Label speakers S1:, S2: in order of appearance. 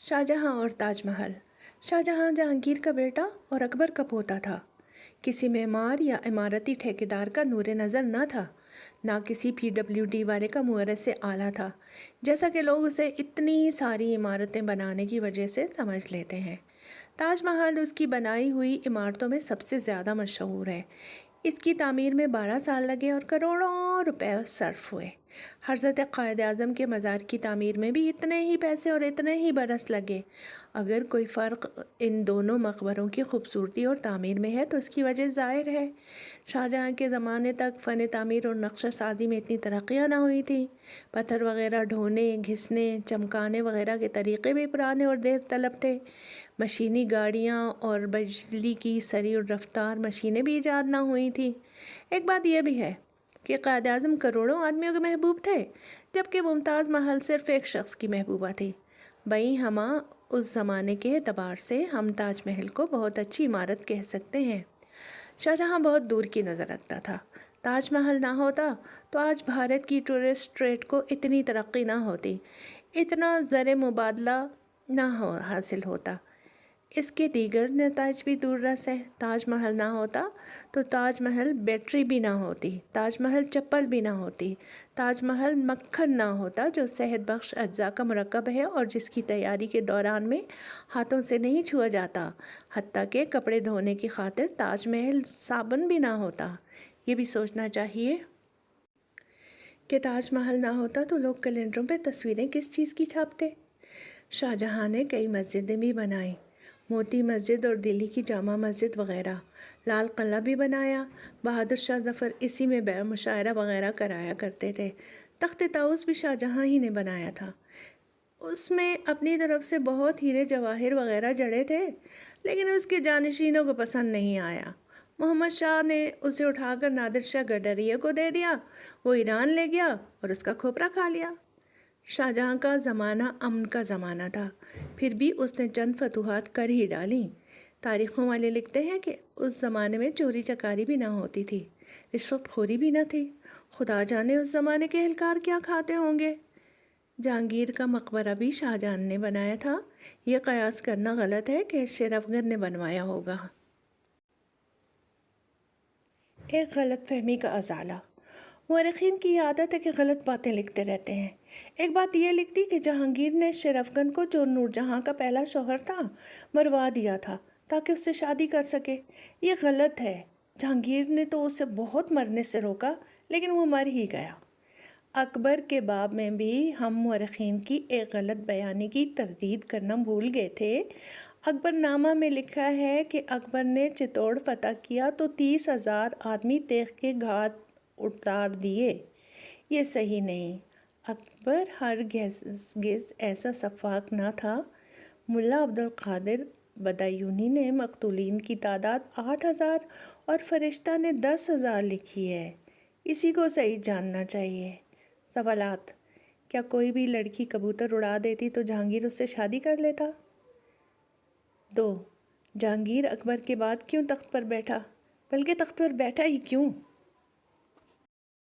S1: شاہجہاں اور تاج محل۔ شاہجہاں جہانگیر کا بیٹا اور اکبر کا پوتا تھا۔ کسی معمار یا عمارتی ٹھیکیدار کا نور نظر نہ تھا، نہ کسی PWD والے کا مورث اعلیٰ تھا، جیسا کہ لوگ اسے اتنی ساری عمارتیں بنانے کی وجہ سے سمجھ لیتے ہیں۔ تاج محل اس کی بنائی ہوئی عمارتوں میں سب سے زیادہ مشہور ہے۔ اس کی تعمیر میں 12 سال لگے اور کروڑوں روپے صرف ہوئے۔ حضرت قائد اعظم کے مزار کی تعمیر میں بھی اتنے ہی پیسے اور اتنے ہی برس لگے۔ اگر کوئی فرق ان دونوں مقبروں کی خوبصورتی اور تعمیر میں ہے تو اس کی وجہ ظاہر ہے۔ شاہجہاں کے زمانے تک فن تعمیر اور نقشہ سازی میں اتنی ترقیاں نہ ہوئی تھیں۔ پتھر وغیرہ ڈھونے، گھسنے، چمکانے وغیرہ کے طریقے بھی پرانے اور دیر طلب تھے۔ مشینی گاڑیاں اور بجلی کی سری اور رفتار مشینیں بھی ایجاد نہ ہوئی تھیں۔ ایک بات یہ بھی ہے کہ قائد اعظم کروڑوں آدمیوں کے محبوب تھے، جبکہ ممتاز محل صرف ایک شخص کی محبوبہ تھی۔ بھئی ہما اس زمانے کے اعتبار سے ہم تاج محل کو بہت اچھی عمارت کہہ سکتے ہیں۔ شاہجہاں بہت دور کی نظر رکھتا تھا۔ تاج محل نہ ہوتا تو آج بھارت کی ٹورسٹ ٹریڈ کو اتنی ترقی نہ ہوتی، اتنا زر مبادلہ نہ حاصل ہوتا۔ اس کے دیگر نتائج بھی دور رس ہیں۔ تاج محل نہ ہوتا تو تاج محل بیٹری بھی نہ ہوتی، تاج محل چپل بھی نہ ہوتی، تاج محل مکھن نہ ہوتا جو صحت بخش اجزاء کا مرکب ہے اور جس کی تیاری کے دوران میں ہاتھوں سے نہیں چھوا جاتا۔ حتیٰ کہ کپڑے دھونے کی خاطر تاج محل صابن بھی نہ ہوتا۔ یہ بھی سوچنا چاہیے کہ تاج محل نہ ہوتا تو لوگ کیلنڈروں پہ تصویریں کس چیز کی چھاپتے۔ شاہجہاں نے کئی مسجدیں بھی بنائیں، موتی مسجد اور دلی کی جامع مسجد وغیرہ۔ لال قلعہ بھی بنایا۔ بہادر شاہ ظفر اسی میں بیع مشاعرہ وغیرہ کرایا کرتے تھے۔ تخت طاؤس بھی شاہجہاں ہی نے بنایا تھا۔ اس میں اپنی طرف سے بہت ہیرے جواہر وغیرہ جڑے تھے، لیکن اس کے جانشینوں کو پسند نہیں آیا۔ محمد شاہ نے اسے اٹھا کر نادر شاہ گڈریہ کو دے دیا۔ وہ ایران لے گیا اور اس کا کھوپرا کھا لیا۔ شاہجہاں کا زمانہ امن کا زمانہ تھا، پھر بھی اس نے چند فتوحات کر ہی ڈالیں۔ تاریخوں والے لکھتے ہیں کہ اس زمانے میں چوری چکاری بھی نہ ہوتی تھی، رشوت خوری بھی نہ تھی۔ خدا جانے اس زمانے کے اہلکار کیا کھاتے ہوں گے۔ جہانگیر کا مقبرہ بھی شاہجہاں نے بنایا تھا۔ یہ قیاس کرنا غلط ہے کہ شیر افگن نے بنوایا ہوگا۔ ایک غلط فہمی کا ازالہ۔ مورخین کی عادت ہے کہ غلط باتیں لکھتے رہتے ہیں۔ ایک بات یہ لکھتی کہ جہانگیر نے شیر افگن کو، جو نور جہاں کا پہلا شوہر تھا، مروا دیا تھا تاکہ اس سے شادی کر سکے۔ یہ غلط ہے۔ جہانگیر نے تو اسے بہت مرنے سے روکا، لیکن وہ مر ہی گیا۔ اکبر کے باب میں بھی ہم مورخین کی ایک غلط بیانی کی تردید کرنا بھول گئے تھے۔ اکبر نامہ میں لکھا ہے کہ اکبر نے چتوڑ فتح کیا تو 30,000 آدمی تیغ کے گھات اتار دیے۔ یہ صحیح نہیں۔ اکبر ہرگز ایسا سفاک نہ تھا۔ ملا عبدالقادر بدایونی نے مقتولین کی تعداد 8,000 اور فرشتہ نے 10,000 لکھی ہے۔ اسی کو صحیح جاننا چاہیے۔ سوالات: کیا کوئی بھی لڑکی کبوتر اڑا دیتی تو جہانگیر اس سے شادی کر لیتا؟ 2. جہانگیر اکبر کے بعد کیوں تخت پر بیٹھا؟ بلکہ تخت پر بیٹھا ہی کیوں؟